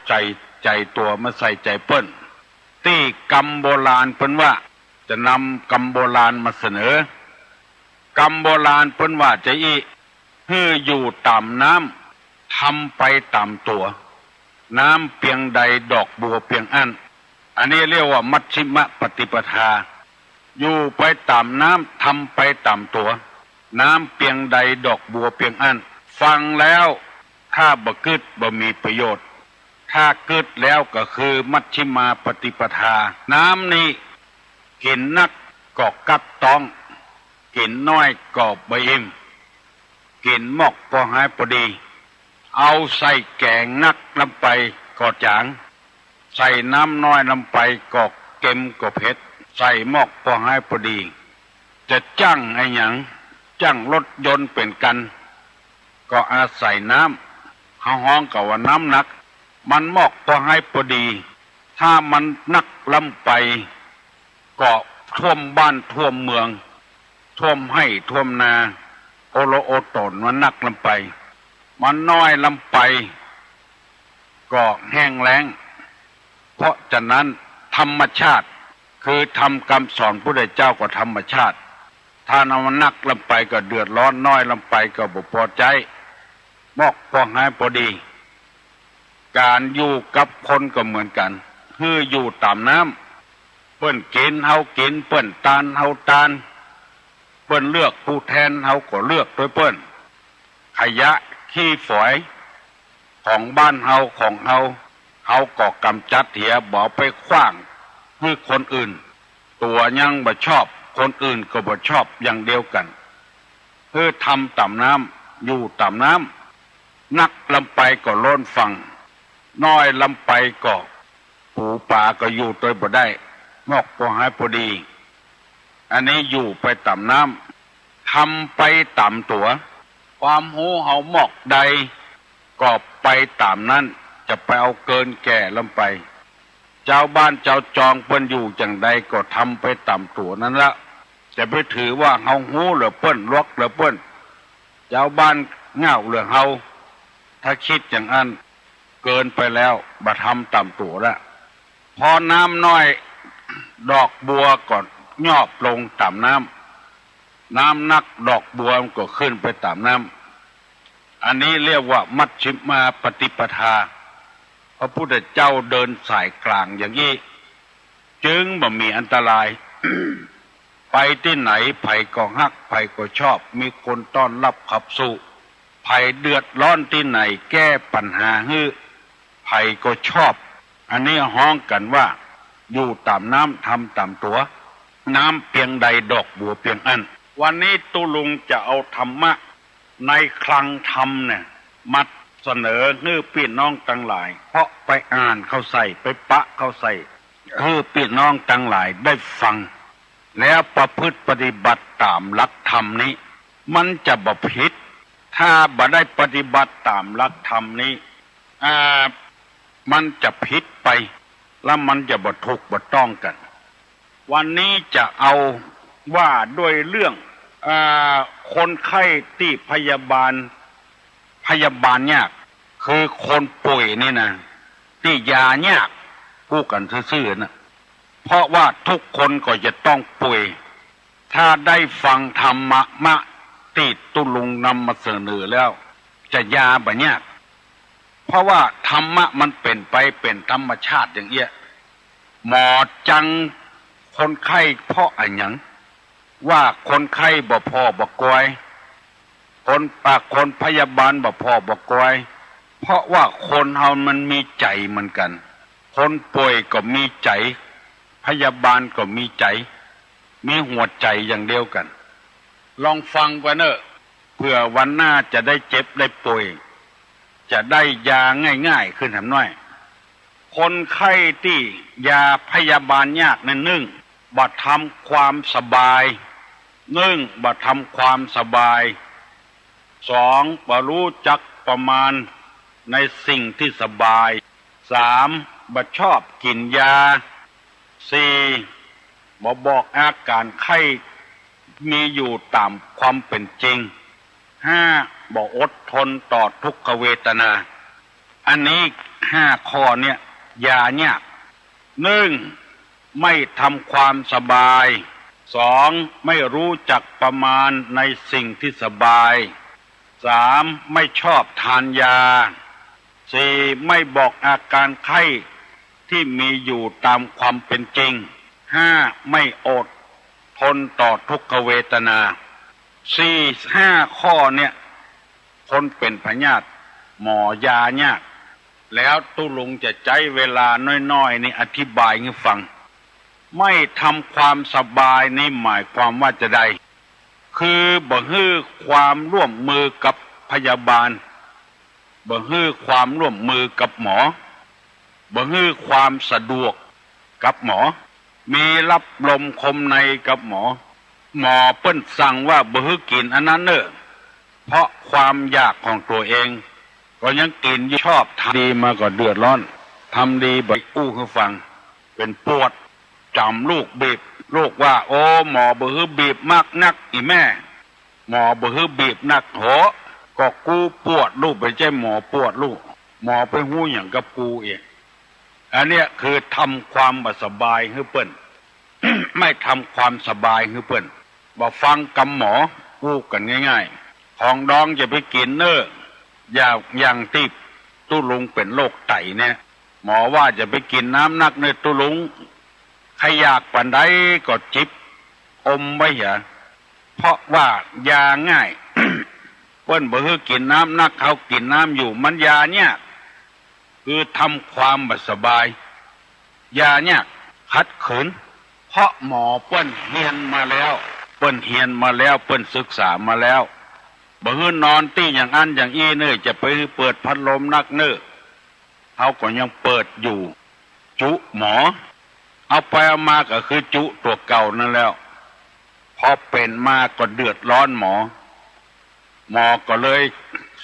ใจตัวมาใส่ใจเปิ้นที่กรรมโบราณเปิ้นว่าจะนำกรรมโบราณมาเสนอกรรมโบราณเปิ้นว่าจะฮืออยู่ตามน้ำทำไปตามตัวน้ำเพียงใดดอกบัวเพียงอันนี้เรียกว่ามัชฌิมปฏิปทาอยู่ไปตามน้ำทำไปตามตัวน้ำเพียงใดดอกบัวเพียงอันฟังแล้วถ้าบ่กึดบ่มีประโยชน์ถ้ากึดแล้วก็คือมัชฌิมาปฏิปทาน้ำนี้กินนักก็กัดต้องกินน้อยก็บ่อิ่มกินหมอกพอหายพอดีเอาใส่แกงนักลำไปก็จางใส่น้ำน้อยลำไปก็เค็มก็เผ็ดใส่หมอกพอหายพอดีจะจ้างไอ้หยังจ้างรถยนต์เป็นกันก็อาศัยน้ำห้องกับว่าน้ำหนักมันหมอกพอหายพอดีถ้ามันนักลำไปก็ท่วมบ้านท่วมเมืองท่วมให้ท่วมนาโอโลโอตนมันนักลำไปมันน้อยลำไปก็แห้งแล้งเพราะฉะนั้นธรรมชาติคือทำคำสอนพระพุทธเจ้าก็ธรรมชาติถ้าเอามันนักลำไปก็เดือดร้อนน้อยลำไปก็บ่พอใจมอกพอหายพอดีการอยู่กับคนก็เหมือนกันคืออยู่ตามน้ำเปิ้นกินเฮากินเปิ้นตานเฮาตานเปิ้นเลือกผู้แทนเฮาก็เลือกด้วยเปิ้นขยะขี้ฝอยของบ้านเฮาของเฮาก็กำจัดเหียบ่ไปขว้างให้คนอื่นตัวยังบ่ชอบคนอื่นก็บ่ชอบอย่างเดียวกันคือทำตามน้ำอยู่ตามน้ำนักลำไปก็โล้นฟังน้อยลำไปก็ปูป่าก็อยู่โดยบ่ได้งอกพอหายพอดีอันนี้อยู่ไปตามน้ำทำไปตามตัวความหูเฮาหมอกใดก็ไปตามนั้นจะไปเอาเกินแก่ลำไปเจ้าบ้านเจ้าจองเปิ้นอยู่จังใดก็ทำไปตามตัวนั้นละจะไปถือว่าเฮาหูหรือเปิ้นล็อกหรือเปิ้นเจ้าบ้านเง่าหรือเฮาถ้าคิดอย่างนั้นเกินไปแล้วบ่ทำตามตัวละพอน้ำน้อยดอกบัวก่อนยอบลงตามน้ำนักดอกบัวมันก็ขึ้นไปตามน้ำอันนี้เรียกว่ามัชฌิมาปฏิปทาพระพุทธเจ้าเดินสายกลางอย่างนี้จึงบ่มีอันตราย ไปที่ไหนไผก็ฮักไผก็ชอบมีคนต้อนรับขับสู่ไผเดือดร้อนที่ไหนแก้ปัญหาให้ไผก็ชอบอันนี้ฮ้องกันว่าอยู่ตามน้ำทำตามตัวน้ำเพียงใดดอกบัวเพียงอันวันนี้ตุลุงจะเอาธรรมะในคลังธรรมเนี่ยมาเสนอให้พี่น้องทั้งหลายเพราะไปอ่านเข้าใส่ไปปะเข้าใส่ให้พี่น้องทั้งหลายได้ฟังแล้วประพฤติปฏิบัติตามหลักธรรมนี้มันจะบ่ผิดถ้าบ่ได้ปฏิบัติตามหลักธรรมนี้มันจะผิดไปแล้วมันจะบ่ถูกบ่ต้องกันวันนี้จะเอาว่าด้วยเรื่องคนไข้ที่พยาบาลยากคือคนป่วยนี่นะที่ยายากกู้กันซื่อๆนะเพราะว่าทุกคนก็จะต้องป่วยถ้าได้ฟังธรรมะที่ตุลุงนำมาเสนอแล้วจะยาบ่ยากเพราะว่าธรรมะมันเป็นไปเป็นธรรมชาติอย่างเงี้ยหมอจังคนไข้เพราะอะไรหยังว่าคนไข้บ่พอบ่กอยคนพยาบาลบ่พอบ่กอยเพราะว่าคนเฮามันมีใจเหมือนกันคนป่วยก็มีใจพยาบาลก็มีใจมีหัวใจอย่างเดียวกันลองฟังไว้เนอะเพื่อวันหน้าจะได้เจ็บได้ป่วยจะได้ยาง่ายๆขึ้นหน่อยคนไข้ที่ยาพยาบาลยากนั่นนึ่งบ่ทำความสบายบ่ทำความสบายสองบ่รู้จักประมาณในสิ่งที่สบายสามบ่ชอบกินยาสี่บ่บอกอาการไข้มีอยู่ตามความเป็นจริงห้าบ่อดทนต่อทุกขเวทนาอันนี้ 5 ข้อเนี่ยอย่าเนี่ยหนึ่งไม่ทำความสบายสองไม่รู้จักประมาณในสิ่งที่สบายสามไม่ชอบทานยาสี่ไม่บอกอาการไข้ที่มีอยู่ตามความเป็นจริงห้าไม่อดทนต่อทุกขเวทนา4-5 ข้อเนี่ยคนเป็นพยาธิหมอยาเนี่ยแล้วตุลุงจะใช้เวลาน้อยๆนี่อธิบายให้ฟังไม่ทำความสบายนี่หมายความว่าจะได้คือบ่ฮื้อความร่วมมือกับพยาบาลบ่ฮื้อความร่วมมือกับหมอบ่ฮื้อความสะดวกกับหมอมีรับลมคมในกับหมอเปิ้นสั่งว่าบ่ฮื้อกินอันนั้นเนอะเพราะความอยากของตัวเองก็ยังกินชอบทำดีมาก็เดือดร้อนทำดีบ่อู้ให้ฟังเป็นปวดจำลูกบีบลูกว่าโอ้หมอบ่ฮื้อบีบมากนักอีแม่หมอบ่ฮื้อบีบนักโหก็กูปวดลูกไปใช่หมอปวดลูกหมอไปหู้อย่างกับกูเองอันเนี้ยคือทำความบ่สบายให้เปิ้น ไม่ทำความสบายให้เปิ้นบ่ฟังกำหมอพูดกันง่ายๆของดองจะไปกินเน้ออย่างที่ตุลุงเป็นโรคไตเนี่ยหมอว่าจะไปกินน้ำนักเนื้อตุลุงใครอยากปานใดก็จิบอมไว้อย่าเพราะว่ายาง่าย เปิ้นบ่คือกินน้ำนักเขากินน้ำอยู่มันยาเนี่ยคือทำความบ่สบายยาเนี่ยขัดขืนเพราะหมอเปิ้นเรียนมาแล้วเปิ้นศึกษามาแล้วบ่ฮื้อนอนตี้อย่างอันอย่างอี้เน้อจะไปเปิดพัดลมนักเน้อเขาก็ยังเปิดอยู่จุหมอเอาไปเอามาก็คือจุตัวเก่านั่นแล้วพอเป็นมาก็เดือดร้อนหมอก็เลย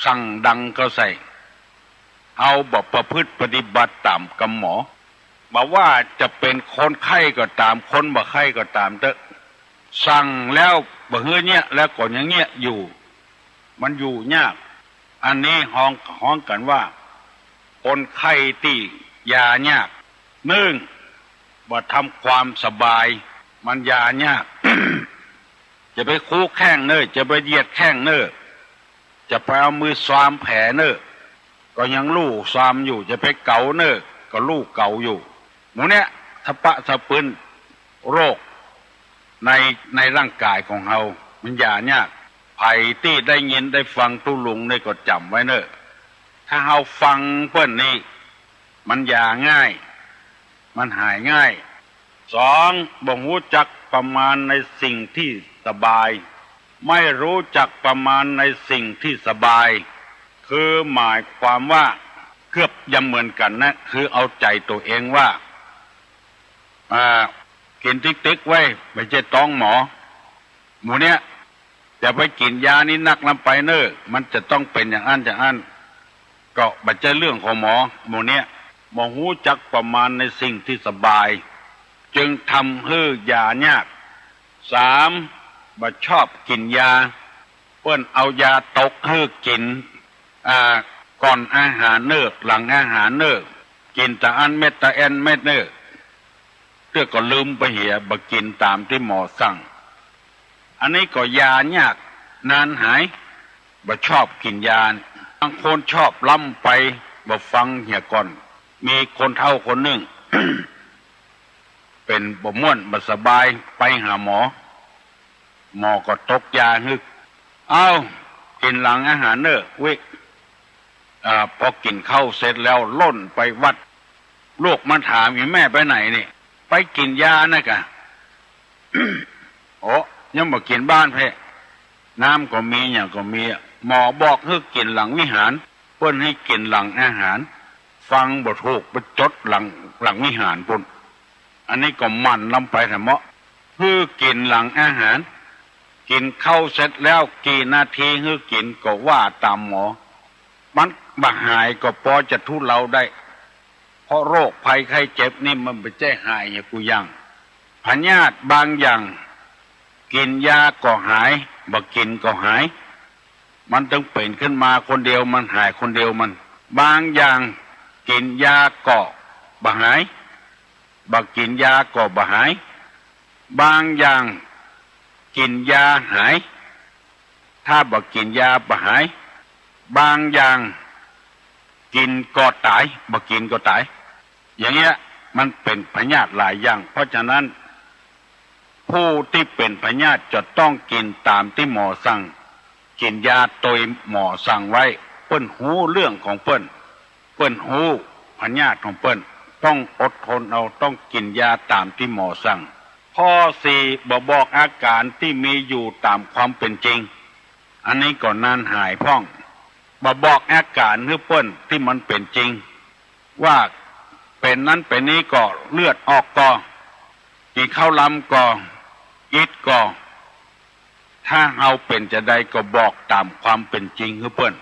สั่งดังเขาใส่เอาบอกประพฤติปฏิบัติตามกับหมอบอกว่าจะเป็นคนไข้ก็ตามคนบ่ไข้ก็ตามเถอะสั่งแล้วบ่ฮื้อเนี่ยแล้วก็ยังเงี้ยอยู่มันอยู่ยากอันนี้ห้องกันว่าคนไข้ที่ยายากหนึ่งบ่ทำความสบายมันยายาก จะไปคูแข้งเน้อจะไปเหยียดแข้งเน้อจะไปเอามือซ้อมแผลเน้อก็ยังลู่ซ้อมอยู่จะไปเกาเน้อก็ลู่เกาอยู่หมูเนี้ยทะปะทะปืนโรคในร่างกายของเรามันยายากไผที่ได้ยินได้ฟังตุลุงได้ก็จำไว้เน้อถ้าเราฟังเปิ้นนี่มันยาง่ายมันหายง่ายสองบ่รู้จักประมาณในสิ่งที่สบายไม่รู้จักประมาณในสิ่งที่สบายคือหมายความว่าเกือบจะเหมือนกันนะคือเอาใจตัวเองว่ากินติ๊กไว้ไม่ใช่ต้องหมอหมูเนี้ยจะไปกินยานี้นักลำไปเน้อมันจะต้องเป็นอย่างนั้นก็บัดเจเรื่องของหมอหมูเนี้ยบ่รู้จักประมาณในสิ่งที่สบายจึงทำให้ยายากสามบ่ชอบกินยาเปิ้นเอายาตกให้กินก่อนอาหารเน้อหลังอาหารเน้อกินแต่อันเม็ดแต่แอนเม็ดเน้อเพื่อก็ลืมไปเหียบ่กินตามที่หมอสั่งอันนี้ก็ยายากนานหายบ่ชอบกินยาบางคนชอบล้ำไปบ่ฟังเหียก่อนมีคนเฒ่าคนหนึ่ง เป็นบ่ม่วนบ่สบายไปหาหมอก็ตกยาฮึกเอากินหลังอาหารเน้อเว้ยพอกินข้าวเสร็จแล้วล่นไปวัดลูกมาถามอีแม่ไปไหนนี่ไปกินยานะกะ โอ้ยังบ่กินบ้านเพ่น้ำก็มีอย่างก็มีหมอบอกให้กินหลังวิหารเพิ่นให้กินหลังอาหารฟังบ่ถูกไปจดหลังวิหารพุ่นอันนี้ก็มันลำไปแต่เหมาะคือกินหลังอาหารกินข้าวเสร็จแล้วกี่นาทีคือกินก็ว่าตามหมอมันบ่หายก็พอจะทุเลาได้เพราะโรคภัยไข้เจ็บนี่มันไม่ใช่หายอย่างกูยังพยาธิบางอย่างกินยาก็หายบ่กินก็หายมันต้องเป็นขึ้นมาคนเดียวมันหายคนเดียวมันบางอย่าง กินยาก็บ่หายบ่กินยาก็บ่หายบางอย่างกินยาหายถ้าบ่กินยาบ่หายบางอย่างกินก็ตายบ่กินก็ตายอย่างเงี้ยมันเป็นพยาธิหลายอย่างเพราะฉะนั้นผู้ที่เป็นพยาธิจะต้องกินตามที่หมอสั่งกินยาโดยหมอสั่งไว้เปิ้นหูเรื่องของเปิ้นหูพยาธิของเปิ้นต้องอดทนเอาต้องกินยาตามที่หมอสั่งข้อสี่บ่บอกอาการที่มีอยู่ตามความเป็นจริงอันนี้ก่อนนานหายพ่องบ่บอกอาการให้เปิ้นที่มันเป็นจริงว่าเป็นนั้นเป็นนี้ก็เลือดออกก็กินข้าวลำก็อิดก็ถ้าเอาเป็นจะได้ก็บอกตามความเป็นจริงให้เปิ้น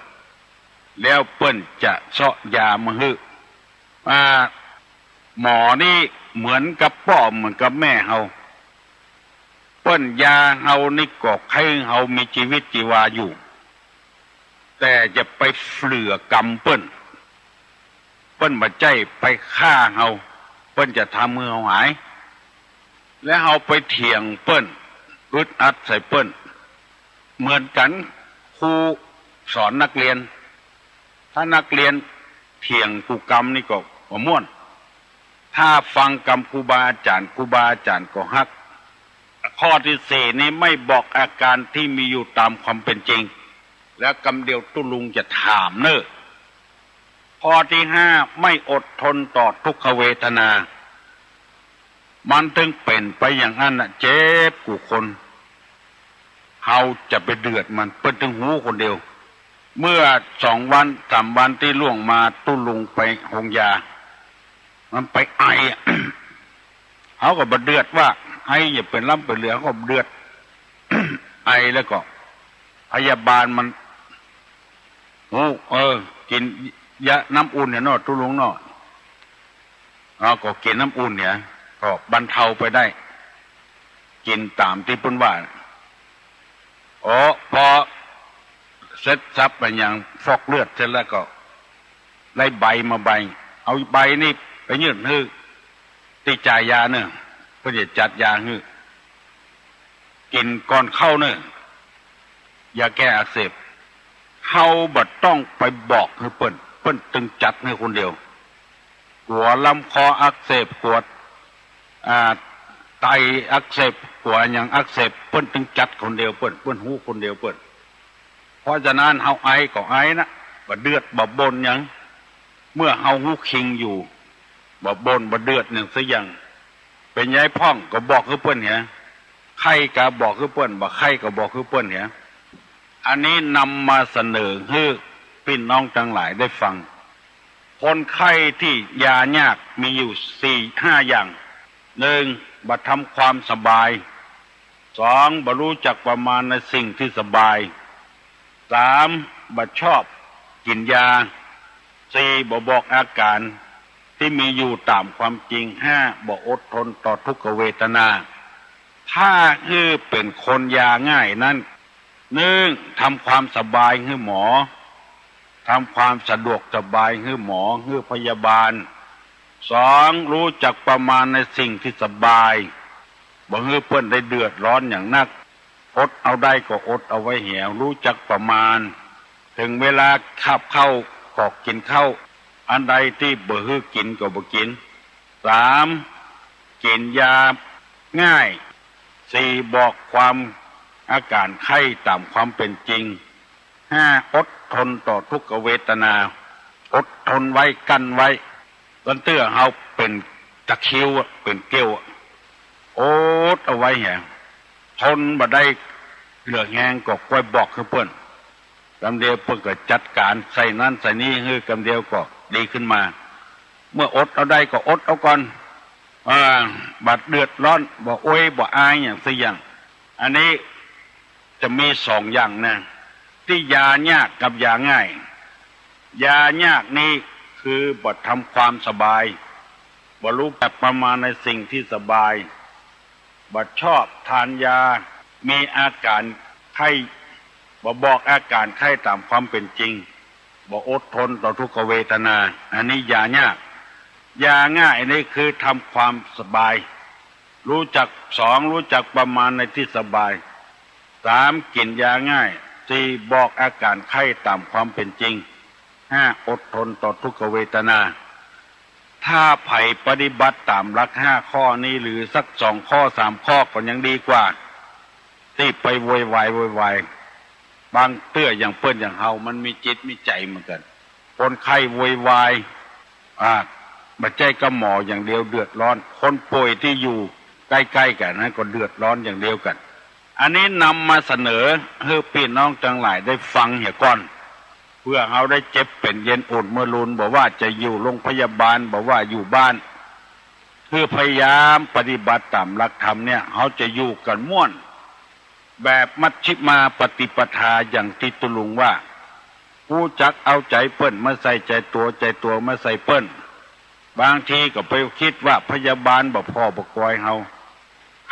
แล้วเปิ้นจะเสาะยามาให้หมอนี่เหมือนกับพ่อเหมือนกับแม่เฮาเปิ้นยาเฮานี่ก็ให้เฮามีชีวิตชีวาอยู่แต่จะไปเฝื่อกรรมเปิ้นบ่ใจไปฆ่าเฮาเปิ้นจะทำมือเฮาหายและเฮาไปเถียงเปิ้นอึดอัดใส่เปิ้นเหมือนกันครูสอนนักเรียนถ้านักเรียนเถียงครูกรรมนี่ก็ม่วนถ้าฟังกรรมครูบาอาจารย์ก็ฮักข้อที่สี่นี้ไม่บอกอาการที่มีอยู่ตามความเป็นจริงแล้วกำเดียวตุลุงจะถามเนอะข้อที่ห้าไม่อดทนต่อทุกขเวทนามันถึงเป็นไปอย่างนั้นน่ะเจ็บกูคนเฮาจะไปเดือดมันเปิ้นถึงหูคนเดียวเมื่อ2 วัน 3 วันที่ล่วงมาตุลุงไปหงยามันไปไอ เขาก็บ่เดือดว่าไออย่าเป็นล้ำเป็นเหลือก็เดือด ไอแล้วก็พยาบาลมันกินยาน้ำอุ่นเนี่ยเนาะตุลุงเนาะก็กินน้ำอุ่นเนี่ยก็บรรเทาไปได้กินตามที่เพิ่นว่าพอเสร็จสับไปอย่างฟอกเลือดเสร็จแล้วก็ไล่ใบมาใบเอาใบนี่ไปยื่นให้ที่จ่ายยาเนี่ยเพื่อจะจัดยาให้กินก่อนเข้าเนี่ยยาแก้อักเสบเฮาบัดต้องไปบอกให้เปิ้นตึงจัดให้คนเดียวหัวลำคออักเสบปวดไตอักเสบหัวอย่างอักเสบเปิ้นตึงจัดคนเดียวเปิ้นหูคนเดียวเปิ้นเพราะฉะนั้นเฮาไอก็ไอนะบ่เดือดบ่บ่นหยังเมื่อเฮาหูคิงอยู่บ่บ่นบ่เดือดหนึ่งสักอย่างเป็นยายพ่องก็บอกคือเปิ้นเนี่ยไข้ก็บอกคือเปิ้นบ่ไข้ก็บอกคือเปิ้นเนี่ยอันนี้นำมาเสนอให้พี่น้องทั้งหลายได้ฟังคนไข้ที่ยายากมีอยู่ 4-5 อย่าง 1. บ่ทำความสบาย 2. บ่รู้จักประมาณในสิ่งที่สบาย 3. บ่ชอบกินยา 4. บ่บอกอาการที่มีอยู่ตามความจริง 5. บ่อดทนต่อทุกขเวทนาถ้าเป็นคนยาง่ายนั้น 1. ทำความสบายให้หมอทำความสะดวกสบายให้หมอให้พยาบาล 2. รู้จักประมาณในสิ่งที่สบายบ่ให้เพิ่นได้เดือดร้อนอย่างนักอดเอาได้ก็อดเอาไว้เหี่ยวรู้จักประมาณถึงเวลาขับเข้าก็กินเข้าอันใดที่บ่ให้กินก็บ่กิน 3. กินยาง่าย 4. บอกความอาการไข้ตามความเป็นจริง 5. อดทนต่อทุกขเวทนาอดทนไว้กั้นไว้ตอนเตื้อเฮาเป็นตะคริวเป็นเกลียวอดเอาไว้แหงทนบ่ได้เหลือแหงก็ค่อยบอกคือเพิ่นกำเดียวเพิ่นก็จัดการใส่นั้นใส่นี้คือกำเดียวก็ดีขึ้นมาเมื่ออดเอาได้ก็อดเอาก่อนบัดเดือดร้อนบ่โอ้ยบ่อายอย่างสิอย่างอันนี้จะมี2 อย่างนะที่ยายากกับยาง่ายยายากนี่คือบ่ทำความสบายบ่รู้จักประมาณในสิ่งที่สบายบ่ชอบทานยามีอาการไข้บ่บอกอาการไข้ตามความเป็นจริง บ่อดทนต่อทุกขเวทนาอันนี้อย่ายากอย่าง่ายนี่คือทำความสบายรู้จักสองรู้จักประมาณในที่สบายสามกินยาง่ายสี่บอกอาการไข้ตามความเป็นจริงห้าอดทนต่อทุกขเวทนาถ้าไผ่ปฏิบัติตามหลักห้าข้อนี้หรือสักสองข้อสามข้อก็ยังดีกว่าที่ไปโวยวายบางเตื้ออย่างเปิ้นอย่างเฮามันมีจิตมีใจเหมือนกันคนไข้โวยวายบัดใจก็หมออย่างเดียวเดือดร้อนคนป่วยที่อยู่ใกล้ๆกันนั้นก็เดือดร้อนอย่างเดียวกันอันนี้นำมาเสนอให้พี่น้องทั้งหลายได้ฟังเหี่ยก่อนเพื่อเขาได้เจ็บเป็นเย็นอดเมื่อรุนบอกว่าจะอยู่โรงพยาบาลบอกว่าอยู่บ้านคือพยายามปฏิบัติตามหลักธรรมเนี่ยเขาจะอยู่กันม่วนแบบมัชฌิมาปฏิปทาอย่างที่ตุลุงว่าผู้จักเอาใจเปิ้นมาใส่ใจตัวมาใส่เปิ้นบางทีก็ไปคิดว่าพยาบาลบ่พ่อบ่คอยเฮ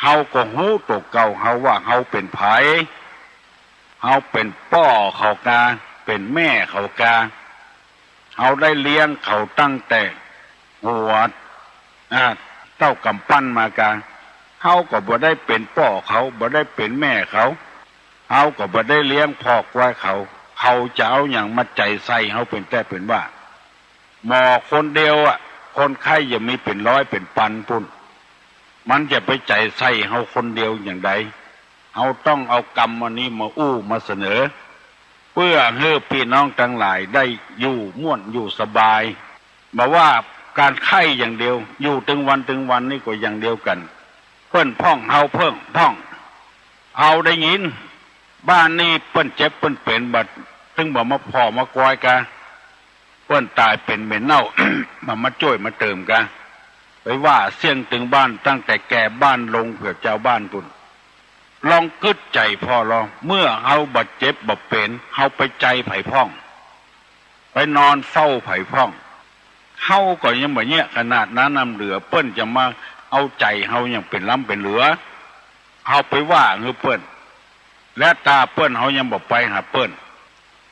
าก็ฮู้ตัวเก่าเฮาว่าเฮาเป็นไผเฮาเป็นป้อเขากาเป็นแม่เขากาเฮาได้เลี้ยงเขาตั้งแต่หัวเต้ากำปั้นมากาเฮาก็บ่ได้เป็นป้อเขาบ่ได้เป็นแม่เขาเฮาก็บ่ได้เลี้ยงพ่อกไว้เขาจะเอาอย่างมาใจใส่เฮาเป็นแต่เป็นว่าหมอคนเดียวคนไข้อย่ามีเป็นร้อยเป็นพันปุ่นมันจะไปใจใส่เฮาคนเดียวอย่างใดเฮาต้องเอากรรมวันนี้มามาเสนอเพื่อให้พี่น้องทั้งหลายได้อยู่ม่วนอยู่สบายบอกว่าการไข้อย่างเดียวอยู่ถึงวันนี่ก็อย่างเดียวกันเพิ่นพ่องเฮาเพิ่งพ่องเฮาได้ยินบ้านนี้เปิ้นเจ็บเปิ้นเป็นบัดถึงบ่มาพ่อมากอยกะเปิ้นตายเป็นเหม็นเน่า มาช่วยมาเติมกะไปว่าเสี่ยงถึงบ้านตั้งแต่แก่บ้านลงเผื่อเจ้าบ้านปุ่นลองกึดใจพ่อลองเมื่อเฮาบาดเจ็บบาดเป็นเฮาไปใจไผ่พ่องไปนอนเฝ้าไผ่พ่องเฮาก็ยังแบบเนี้ยขนาดนั้นนำเหลือเปิ้นจะมาเอาใจเฮายังเป็นล้ำเป็นเหลือเฮาไปว่าเฮือเปิ้นและตาเปิ้นเฮายังบอกไปหาเปิ้น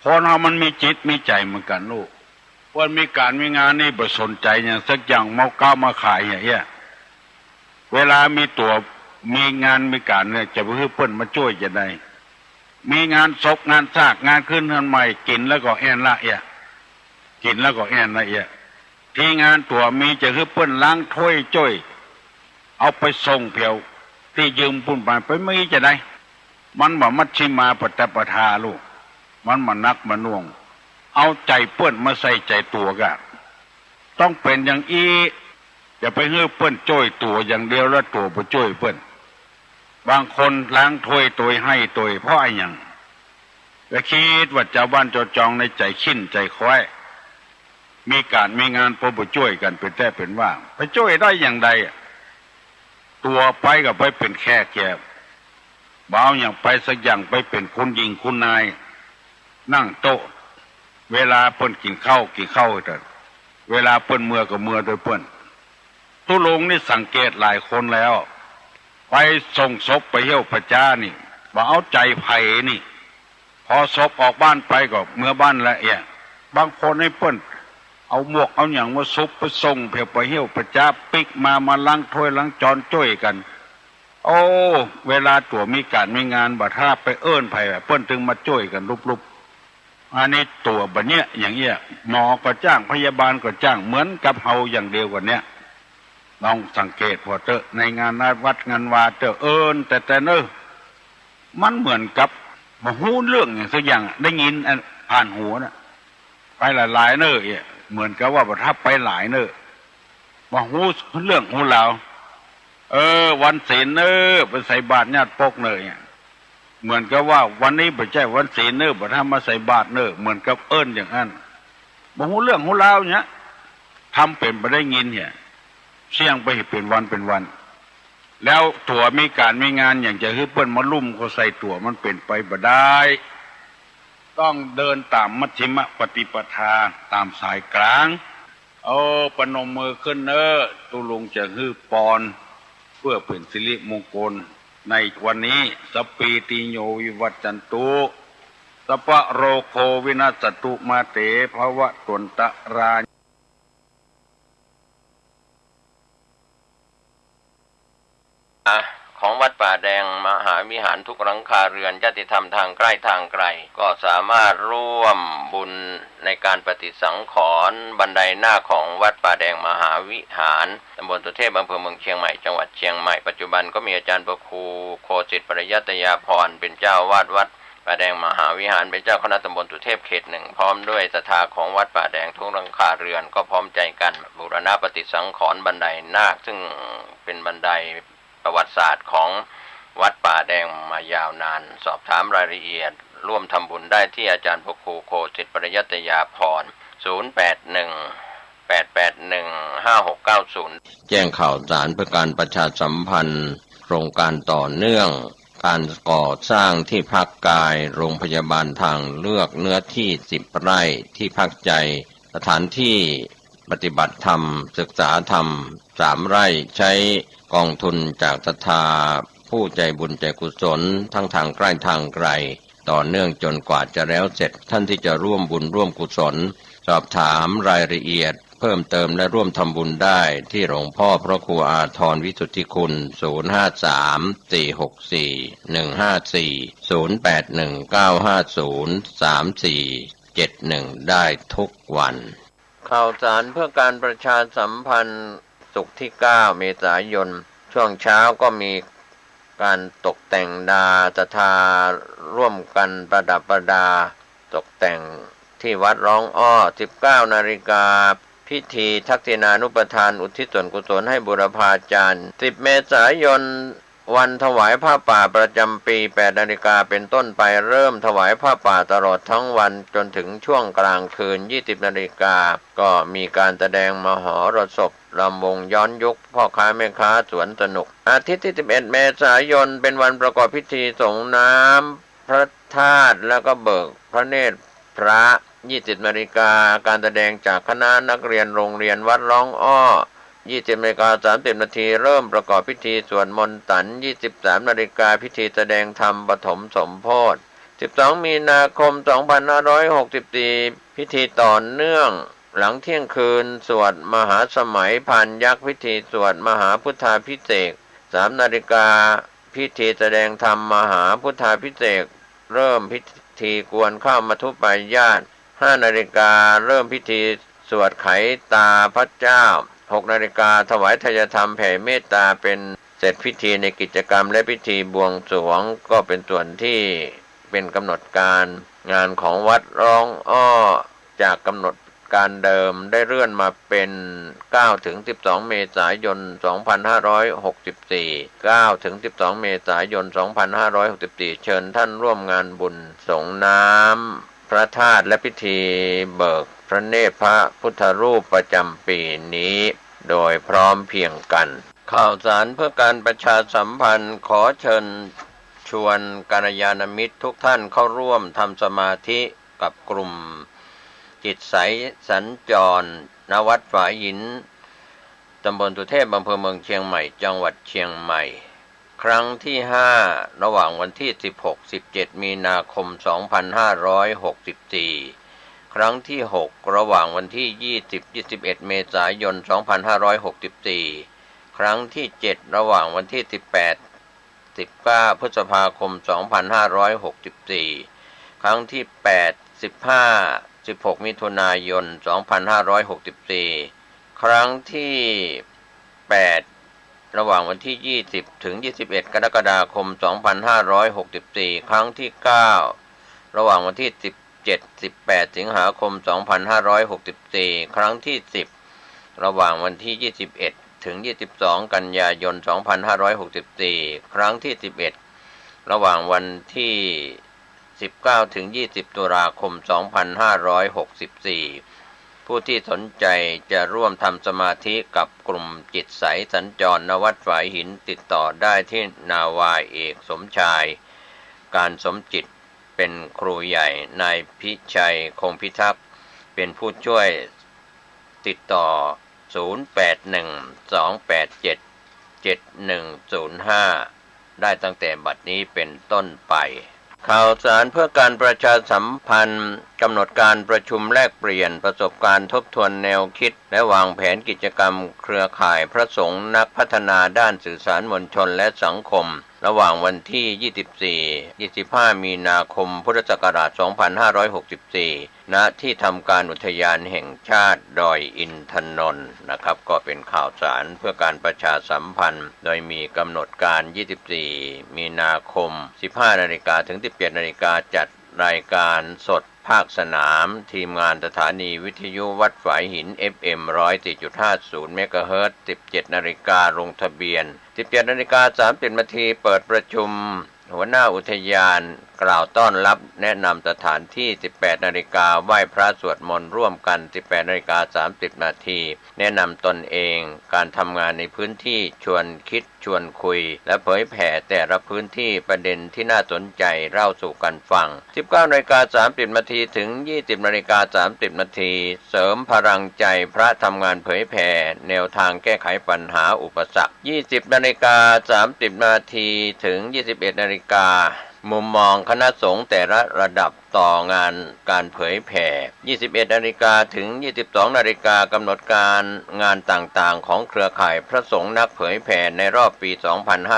คนเฮามันมีจิตมีใจเหมือนกันลูกเปิ้นมีการมีงานนี่บ่สนใจอย่างสักอย่างเมาก้าวมาขายอย่างเงี้ยเวลามีตัวมีงานมีการเนี่ยจะไปให้เปิ้นมาช่วยจะได้มีงานศพงานซากงานขึ้นเฮือนใหม่กินแล้วก็แอนละเอียกินแล้วก็แอนละเอียที่งานตัวมีจะให้เปิ้นล้างถ้วยจ้อยเอาไปส่งเพียวที่ยืมปุ่นไปไม่จะได้มันบ่มัชฌิมาปฏิปทาลูกมันมานักมาน่วงเอาใจเปิ้นมาใส่ใจตัวกันต้องเป็นอย่างอีจะไปให้เปิ้นจ้อยตัวอย่างเดียวแล้วตัวไปจ้อยเปิ้นบางคนล้างถ้วยตัวให้ตัวเพราะอะไรอย่างก็คิดว่าเจ้าบ้านเจ้าจองในใจขิ้นใจคอยมีการมีงานพอไปช่วยกันเป็นแต่เป็นว่าไปช่วยได้อย่างใดตัวไปกับไปเป็นแค่แก่บ่าวอย่างไปสักอย่างไปเป็นคุณหญิงคุณนายนั่งโต๊ะเวลาเปิ้นกินข้าวเถิดเวลาเปิ้นเมื่อก็เมื่อโดยเปิ้นทุลงนี่สังเกตหลายคนแล้วไปส่งศพไปเยี่ยวพระจ้านี่บ่เอาใจไผ่นี่พอศพออกบ้านไปก็เมื่อบ้านละเอียบางคนให้เปิ้นเอาหมวกเอาอย่างมาซุปไปส่งเพียวไปเยี่ยวพระจ้าปิกมาล้างถ้วยล้างจานจ้อยกันโอ้เวลาตัวมีการมีงานบัดถ้าไปเอิ้นไผ่เปิ้นถึงมาจ้อยกันลุบอันนี้ตัวบัดเนี้ยอย่างเงี้ยหมอก็จ้างพยาบาลก็จ้างเหมือนกับเฮาอย่างเดียวกันเนี้ยลองสังเกตพอเตอในงานวัดงานวาเตอเอิ้นแต่เนอะมันเหมือนกับมาหู้เรื่องอย่างสักอย่างได้ยินผ่านหูน่ะไปหลายเนอะเหมือนกับว่าประทับไปหลายเนอะมาหู้เรื่องหูเราวันศีลไปใส่บาตรญาติปกเนอะเหมือนกับว่าวันนี้ไม่ใช่วันศีลประทับมาใส่บาตรเนอะเหมือนกับเอิ้นอย่างนั้นมาหู้เรื่องหูเราเนี่ยทำเป็นไปได้ยินเนี่ยเสี่ยงไปเป็นวันแล้วตัวมีการมีงานอย่างจะฮึบเปิ้นมาลุ่มเขาใส่ตัวมันเป็นไปบ่ได้ต้องเดินตามมัชฌิมปฏิปทาตามสายกลางปนมมือขึ้นตุลุงจะฮึบปอนเพื่อเป็นสิริมงคลในวันนี้สัปปีติโยวิวัจจันตุ สัพพะโรโควินัสตุมาเตภวะตนตรายของวัดป่าแดงมหาวิหารทุกหลังคาเรือนญาติธรรมทางใกล้ทางไกลก็สามารถร่วมบุญในการปฏิสังขรณ์บันไดหน้าของวัดป่าแดงมหาวิหารตำบลสุเทพอำเภอเมืองเชียงใหม่จังหวัดเชียงใหม่ปัจจุบันก็มีอาจารย์พระครูโคสิทธิปริยัตยาภรณ์เป็นเจ้าวาดวัดป่าแดงมหาวิหารเป็นเจ้าคณะตำบลสุเทพเขต 1พร้อมด้วยศรัทธาของวัดป่าแดงทุกหลังคาเรือนก็พร้อมใจกันบูรณะปฏิสังขรณ์บันไดนาคซึ่งเป็นบันไดประวัติศาสตร์ของวัดป่าแดงมายาวนานสอบถามรายละเอียดร่วมทำบุญได้ที่อาจารย์พระครูโคสิทธิปริยัตยาภรณ์0818815690แจ้งข่าวสารเพื่อการประชาสัมพันธ์โครงการต่อเนื่องการก่อสร้างที่พักกายโรงพยาบาลทางเลือกเนื้อที่10 ไร่ที่พักใจสถานที่ปฏิบัติธรรมศึกษาธรรม3 ไร่ใช้กองทุนจากศรัทธาผู้ใจบุญใจกุศลทั้งทางใกล้ทางไกลต่อเนื่องจนกว่าจะแล้วเสร็จท่านที่จะร่วมบุญร่วมกุศลสอบถามรายละเอียดเพิ่มเติมและร่วมทำบุญได้ที่หลวงพ่อพระครูอาทรวิสุทธิคุณ053-464-154-0819503471ได้ทุกวันข่าวสารเพื่อการประชาสัมพันธ์ศุกร์ที่9 เมษายนช่วงเช้าก็มีการตกแต่งดาศรัทธาร่วมกันประดับประดาตกแต่งที่วัดร้องอ้อ 19 นาฬิกาพิธีทักษิณานุปทานอุทิศส่วนกุศลให้บุรพาจารย์ 10 เมษายนวันถวายผ้าป่าประจำปี 8 นาฬิกาเป็นต้นไปเริ่มถวายผ้าป่าตลอดทั้งวันจนถึงช่วงกลางคืน 20 นาฬิกาก็มีการแสดงมหรสพรำวงย้อนยุคพ่อค้าแม่ค้าสวนสนุกอาทิตย์ที่ 11 เมษายนเป็นวันประกอบพิธีส่งน้ำพระธาตุแล้วก็เบิกพระเนตรพระ 20 นาฬิกาการแสดงจากคณะนักเรียนโรงเรียนวัดร้องอ้อ 20 นาฬิกา 30 นาทีเริ่มประกอบพิธีสวดมนต์ตัน 23 นาฬิกาพิธีแสดงธรรมปฐมสมโภช 12 มีนาคม 2564 พิธีต่อเนื่องหลังเที่ยงคืนสวดมหาสมัยพานยักษ์พิธีสวดมหาพุทธาภิเษก 3 นาฬิกาพิธีแสดงธรรมมหาพุทธาภิเษกเริ่มพิธีกวนข้าวมัทุปายาต 5 นาฬิกาเริ่มพิธีสวดไขตาพระเจ้า 6 นาฬิกาถวายทายธรรมแผ่เมตตาเป็นเสร็จพิธีในกิจกรรมและพิธีบวงสรวงก็เป็นส่วนที่เป็นกำหนดการงานของวัดร้องอ้อจากกำหนดการเดิมได้เลื่อนมาเป็น9 ถึง 12 เมษายน 2564 9 ถึง 12 เมษายน 2564 เชิญท่านร่วมงานบุญส่งน้ำพระธาตุและพิธีเบิกพระเนตรพระพุทธรูปประจำปีนี้โดยพร้อมเพรียงกันข่าวสารเพื่อการประชาสัมพันธ์ขอเชิญชวนกัลยาณมิตรทุกท่านเข้าร่วมทำสมาธิกับกลุ่มจิตใสสัญจรณวัดฝายหินตำบลสุเทพอำเภอเมืองเชียงใหม่จังหวัดเชียงใหม่ครั้งที่5ระหว่างวันที่16-17 มีนาคม 2564ครั้งที่6ระหว่างวันที่20-21 เมษายน 2564ครั้งที่7ระหว่างวันที่18-19 พฤษภาคม 2564ครั้งที่8-15-16 มิถุนายน 2564ครั้งที่8ระหว่างวันที่20ถึง21 กรกฎาคม 2564ครั้งที่9ระหว่างวันที่17-18 สิงหาคม 2564ครั้งที่10ระหว่างวันที่21ถึง22 กันยายน 2564ครั้งที่11ระหว่างวันที่19ถึง20 ตุลาคม 2564ผู้ที่สนใจจะร่วมทำสมาธิกับกลุ่มจิตใสสัญจรณวัดฝายหินติดต่อได้ที่นาวาเอกสมชายการสมจิตเป็นครูใหญ่นายพิชัยคงพิทักษ์เป็นผู้ช่วยติดต่อ0812877105ได้ตั้งแต่บัดนี้เป็นต้นไป ข่าวสารเพื่อการประชาสัมพันธ์กำหนดการประชุมแลกเปลี่ยนประสบการณ์ทบทวนแนวคิดและวางแผนกิจกรรมเครือข่ายพระสงฆ์นักพัฒนาด้านสื่อสารมวลชนและสังคมระหว่างวันที่ 24-25 มีนาคม พุทธศักราช 2564 ณ ที่ทำการอุทยานแห่งชาติดอยอินทนนท์นะครับ ก็เป็นข่าวสารเพื่อการประชาสัมพันธ์ โดยมีกำหนดการ 24 มีนาคม 15 นาฬิกาถึง 17 นาฬิกาจัดรายการสดภาคสนามทีมงานสถานีวิทยุวัดฝายหิน FM 104.50 เมกะเฮิรตซ์ 17 นาฬิกาลงทะเบียน 17 นาฬิกา 30 นาทีเปิดประชุมหัวหน้าอุทยานกล่าวต้อนรับแนะนำสถานที่ 18 นาฬิกาไหว้พระสวดมนต์ร่วมกัน 18 นาฬิกา 30 นาทีแนะนำตนเองการทำงานในพื้นที่ชวนคิดชวนคุยและเผยแผ่แต่ละพื้นที่ประเด็นที่น่าสนใจเล่าสู่กันฟัง 19 นาฬิกา 30 นาทีถึง 20 นาฬิกา 30 นาทีเสริมพลังใจพระทำงานเผยแผ่แนวทางแก้ไขปัญหาอุปสรรค 20 นาฬิกา 30 นาทีถึง 21 นาฬิกามุมมองคณะสงฆ์แต่ละระดับต่องานการเผยแผ่ 21 นาฬิกาถึง 22 นาฬิกากำหนดการงานต่างๆของเครือข่ายพระสงฆ์นักเผยแผ่ในรอบปี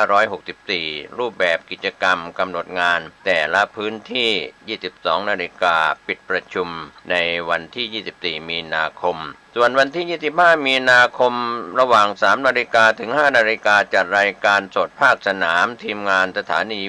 2564 รูปแบบกิจกรรมกำหนดงานแต่ละพื้นที่ 22 นาฬิกาปิดประชุมในวันที่ 24 มีนาคม ส่วนวันที่ 25 มีนาคมระหว่าง 3 นาฬิกาถึง 5 นาฬิกาจัดรายการสดภาคสนามทีมงานสถานี